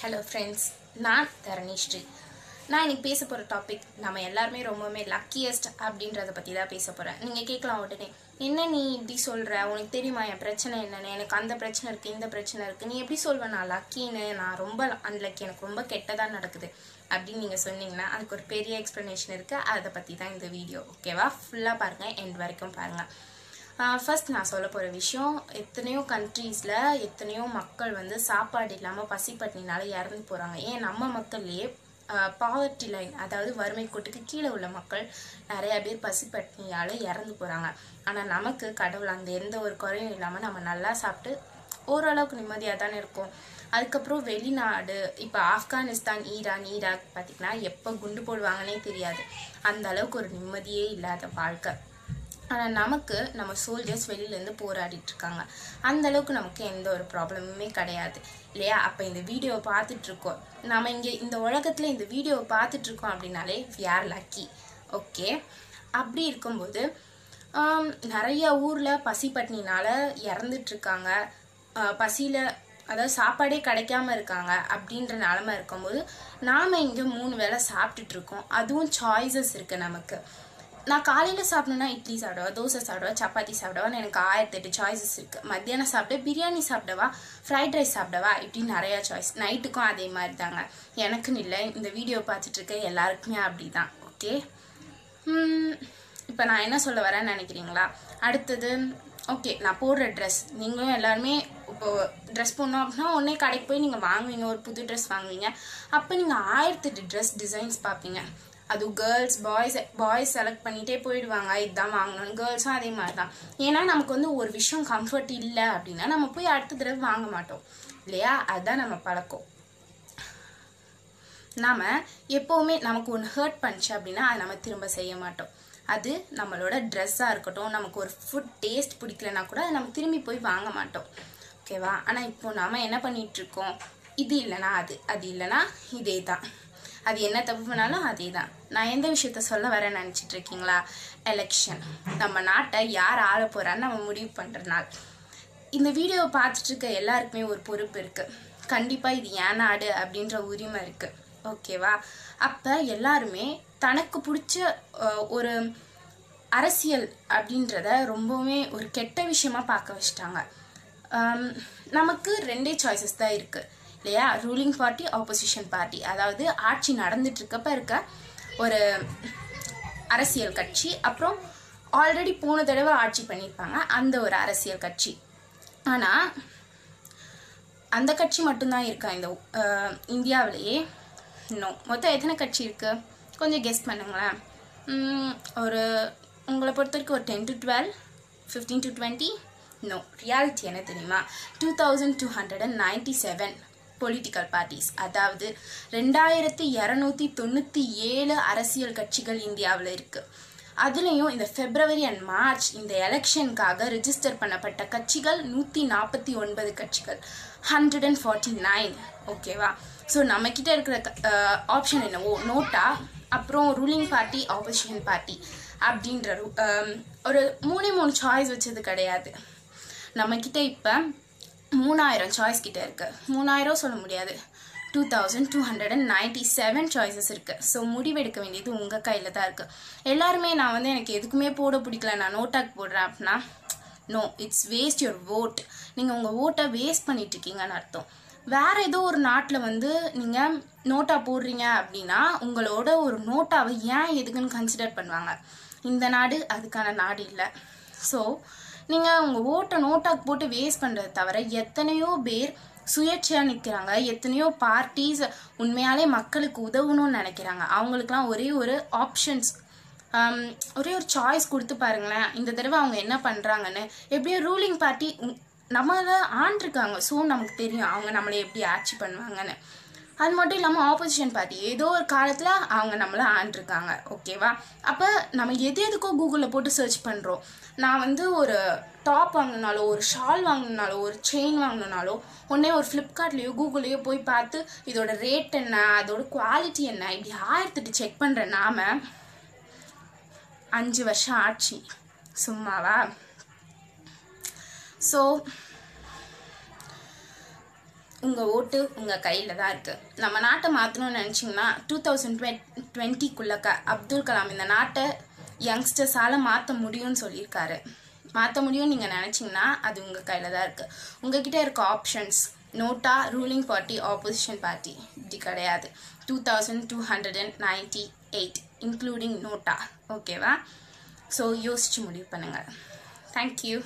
Hello friends, நான் தரணிஸ்ரீ. நான் இன்றைக்கி பேச போகிற டாபிக் நம்ம எல்லாருமே ரொம்பவுமே லக்கியஸ்ட் அப்படின்றத பற்றி தான் பேச போகிறேன். நீங்கள் கேட்கலாம் உடனே, என்ன நீ இப்படி சொல்கிற, உனக்கு தெரியுமா என் பிரச்சனை என்னென்னு, எனக்கு அந்த பிரச்சனை இருக்குது இந்த பிரச்சனை இருக்குது, நீ எப்படி சொல்வேன் நான் லக்கின்னு, நான் ரொம்ப அன்லக்கி, எனக்கு ரொம்ப கெட்டதாக நடக்குது அப்படின்னு நீங்கள் சொன்னீங்கன்னா அதுக்கு ஒரு பெரிய எக்ஸ்ப்ளனேஷன் இருக்குது. அதை பற்றி தான் இந்த வீடியோ. ஓகேவா? ஃபுல்லாக பாருங்கள், எண்ட் வரைக்கும் பாருங்கள். ஃபர்ஸ்ட் நான் சொல்ல போகிற விஷயம், எத்தனையோ கண்ட்ரீஸில் எத்தனையோ மக்கள் வந்து சாப்பாடு இல்லாமல் பசிப்பட்டினால இறந்து போகிறாங்க. ஏன் நம்ம மக்கள்லேயே பாவர்ட்டி லைன், அதாவது வறுமை கோட்டுக்கு கீழே உள்ள மக்கள் நிறையா பேர் பசிப்பட்டினியால் இறந்து போகிறாங்க. ஆனால் நமக்கு கடவுள் அந்த எந்த ஒரு குறையும் இல்லாமல் நம்ம நல்லா சாப்பிட்டு ஓரளவுக்கு நிம்மதியாக தானே இருக்கும். அதுக்கப்புறம் வெளிநாடு, இப்போ ஆப்கானிஸ்தான், ஈராக் பார்த்திங்கன்னா எப்போ குண்டு போடுவாங்கன்னே தெரியாது. அந்த அளவுக்கு ஒரு நிம்மதியே இல்லாத வாழ்க்கை. ஆனால் நமக்கு நம்ம சோல்ஜர்ஸ் வெளியிலேருந்து போராடிட்டு இருக்காங்க. அந்த அளவுக்கு நமக்கு எந்த ஒரு ப்ராப்ளமுமே கிடையாது இல்லையா? அப்போ இந்த வீடியோவை பார்த்துட்ருக்கோம், நம்ம இங்கே இந்த உலகத்தில் இந்த வீடியோவை பார்த்துட்ருக்கோம் அப்படின்னாலே வி ஆர் லக்கி. ஓகே, அப்படி இருக்கும்போது நிறைய ஊரில் பசிப்பட்டினினால் இறந்துட்டுருக்காங்க. பசியில், அதாவது சாப்பாடே கிடைக்காம இருக்காங்க. அப்படின்ற நிலமை இருக்கும்போது நாம் இங்கே 3 வேளை சாப்பிட்டுட்ருக்கோம். அதுவும் சாய்ஸஸ் இருக்குது நமக்கு. நான் காலையில் சாப்பிடணுன்னா இட்லி சாப்பிடவா, தோசை சாப்பிடவா, சப்பாத்தி சாப்பிடவான்னு எனக்கு 1008 சாய்ஸஸ் இருக்குது. மத்தியானம் சாப்பிட பிரியாணி சாப்பிடவா, ஃப்ரைட் ரைஸ் சாப்பிடவா, இப்படி நிறையா சாய்ஸ். நைட்டுக்கும் அதே மாதிரி தாங்க. எனக்குன்னு இல்லை, இந்த வீடியோ பார்த்துட்ருக்க எல்லாருக்குமே அப்படி தான். ஓகே, இப்போ நான் என்ன சொல்ல வரேன்னு நினைக்கிறீங்களா? அடுத்தது, ஓகே, நான் போடுற ட்ரெஸ், நீங்களும் எல்லாருமே இப்போது ட்ரெஸ் போடணும் அப்படின்னா உடனே கடைக்கு போய் நீங்கள் வாங்குவீங்க, ஒரு புது ட்ரெஸ் வாங்குவீங்க. அப்போ நீங்கள் 1008 ட்ரெஸ் டிசைன்ஸ் பார்ப்பீங்க. அது கேர்ள்ஸ் பாய்ஸ் செலக்ட் பண்ணிகிட்டே போயிடுவாங்க, இதுதான் வாங்கணும். கேர்ள்ஸும் அதே மாதிரி தான். ஏன்னா நமக்கு வந்து ஒரு விஷயம் கம்ஃபர்ட் இல்லை அப்படின்னா நம்ம போய் அடுத்த தடவை வாங்க மாட்டோம் இல்லையா? அதுதான் நம்ம பழக்கம். நாம் எப்போவுமே நமக்கு ஒன்று ஹர்ட் பண்ணிச்சு அப்படின்னா அதை நம்ம திரும்ப செய்ய மாட்டோம். அது நம்மளோட ட்ரெஸ்ஸாக இருக்கட்டும், நமக்கு ஒரு ஃபுட் டேஸ்ட் பிடிக்கலனா கூட நம்ம திரும்பி போய் வாங்க மாட்டோம். ஓகேவா? ஆனால் இப்போ நாம் என்ன பண்ணிகிட்ருக்கோம், இது இல்லைனா அது இல்லைனா இதே தான். அது என்ன தப்பு பண்ணாலும் அதே தான். நான் எந்த விஷயத்த சொல்ல வரேன்னு நினச்சிட்டு இருக்கீங்களா? எலெக்ஷன். நம்ம நாட்டை யார் ஆள போகிறான்னு நம்ம முடிவு பண்ணுற நாள். இந்த வீடியோவை பார்த்துட்ருக்க எல்லாருக்குமே ஒரு பொறுப்பு இருக்குது. கண்டிப்பாக இது ஏன் நாடு அப்படின்ற உரிமை இருக்குது. ஓகேவா? அப்போ எல்லாருமே தனக்கு பிடிச்ச ஒரு அரசியல் அப்படின்றத ரொம்பவுமே ஒரு கெட்ட விஷயமா பார்க்க வச்சிட்டாங்க. நமக்கு 2 சாய்ஸஸ் தான் இருக்குது இல்லையா? Ruling party, opposition party. அதாவது ஆட்சி நடந்துட்டு இருக்கப்ப இருக்க ஒரு அரசியல் கட்சி, அப்புறம் ஆல்ரெடி போன தடவை ஆட்சி பண்ணியிருப்பாங்க அந்த ஒரு அரசியல் கட்சி. ஆனால் அந்த கட்சி மட்டும்தான் இருக்கா இந்த இந்தியாவிலேயே? இன்னும் மொத்தம் எத்தனை கட்சி இருக்குது கொஞ்சம் கெஸ் பண்ணுங்களேன். ஒரு உங்களை பொறுத்த வரைக்கும் ஒரு 10 to 12, 15 to 20. நோ, ரியாலிட்டி என்ன தெரியுமா? 2297 பொலிட்டிக்கல் பார்ட்டிஸ், அதாவது 2297 அரசியல் கட்சிகள் இந்தியாவில் இருக்குது. அதுலேயும் இந்த February and March இந்த எலெக்ஷனுக்காக ரிஜிஸ்டர் பண்ணப்பட்ட கட்சிகள் 149 கட்சிகள், 149. ஓகேவா? ஸோ நம்மக்கிட்ட இருக்கிற ஆப்ஷன் என்னவோ நோட்டா, அப்புறம் ரூலிங் பார்ட்டி, ஆப்போசிஷன் பார்ட்டி அப்படின்ற ஒரு 3 சாய்ஸ் வச்சது கிடையாது. நம்மக்கிட்ட இப்போ 3000 சாய்ஸ் கிட்ட இருக்குது. 3000 சொல்ல முடியாது, 2297 சாய்ஸஸ் இருக்குது. ஸோ முடிவெடுக்க வேண்டியது உங்கள் கையில் தான் இருக்குது. எல்லாருமே நான் வந்து எனக்கு எதுக்குமே போட பிடிக்கல, நான் நோட்டாக்கு போடுறேன் அப்படின்னா, no, it's waste your vote. நீங்கள் உங்கள் ஓட்டை வேஸ்ட் பண்ணிட்டுருக்கீங்கன்னு அர்த்தம். வேறு ஏதோ ஒரு நாட்டில் வந்து நீங்கள் நோட்டா போடுறீங்க அப்படின்னா உங்களோட ஒரு நோட்டாவை ஏன் எதுக்குன்னு கன்சிடர் பண்ணுவாங்க. இந்த நாடு அதுக்கான நாடு இல்லை. ஸோ நீங்கள் உங்கள் ஓட்டை நோட்டாக்கு போட்டு வேஸ்ட் பண்ணுறத தவிர எத்தனையோ பேர் சுயேட்சையாக நிற்கிறாங்க, எத்தனையோ பார்ட்டிஸ் உண்மையாலே மக்களுக்கு உதவணும்னு நினைக்கிறாங்க. அவங்களுக்குலாம் ஒரே ஒரு ஆப்ஷன்ஸ், ஒரே ஒரு சாய்ஸ் கொடுத்து பாருங்களேன், இந்த தடவை அவங்க என்ன பண்ணுறாங்கன்னு. எப்படியும் ரூலிங் பார்ட்டி நம்மளை ஆண்டிருக்காங்க, ஸோ நமக்கு தெரியும் அவங்க நம்மளை எப்படி ஆட்சி பண்ணுவாங்கன்னு. அது மட்டும் இல்லாமல் ஆப்போசிஷன் பார்ட்டி ஏதோ ஒரு காலத்தில் அவங்க நம்மளை ஆண்டிருக்காங்க. ஓகேவா? அப்போ நம்ம எதுக்கோ கூகுளில் போட்டு சர்ச் பண்ணுறோம். நான் வந்து ஒரு டாப் வாங்கினாலோ, ஒரு ஷால் வாங்கினாலோ, ஒரு செயின் வாங்கினாலோ உடனே ஒரு ஃப்ளிப்கார்ட்லேயோ கூகுள்லேயோ போய் பார்த்து இதோட ரேட் என்ன, அதோட குவாலிட்டி என்ன, இப்படி 1008 செக் பண்ணுற நாம 5 வருஷம் ஆட்சி சும்மாவா? ஸோ உங்கள் ஓட்டு உங்கள் கையில் தான் இருக்குது. நம்ம நாட்டை மாற்றணும்னு நினச்சிங்கன்னா 2020 அப்துல் கலாம் இந்த நாட்டை யங்ஸ்டர்ஸால் மாற்ற முடியும்னு சொல்லியிருக்காரு. மாற்ற முடியும்னு நீங்கள் நினச்சிங்கன்னா அது உங்கள் கையில் தான் இருக்குது. உங்ககிட்ட இருக்க options NOTA, ruling party, opposition party, இப்படி கிடையாது. 2298 இன்க்ளூடிங் நோட்டா. ஓகேவா? ஸோ யோசிச்சு முடிவு பண்ணுங்கள். தேங்க்யூ.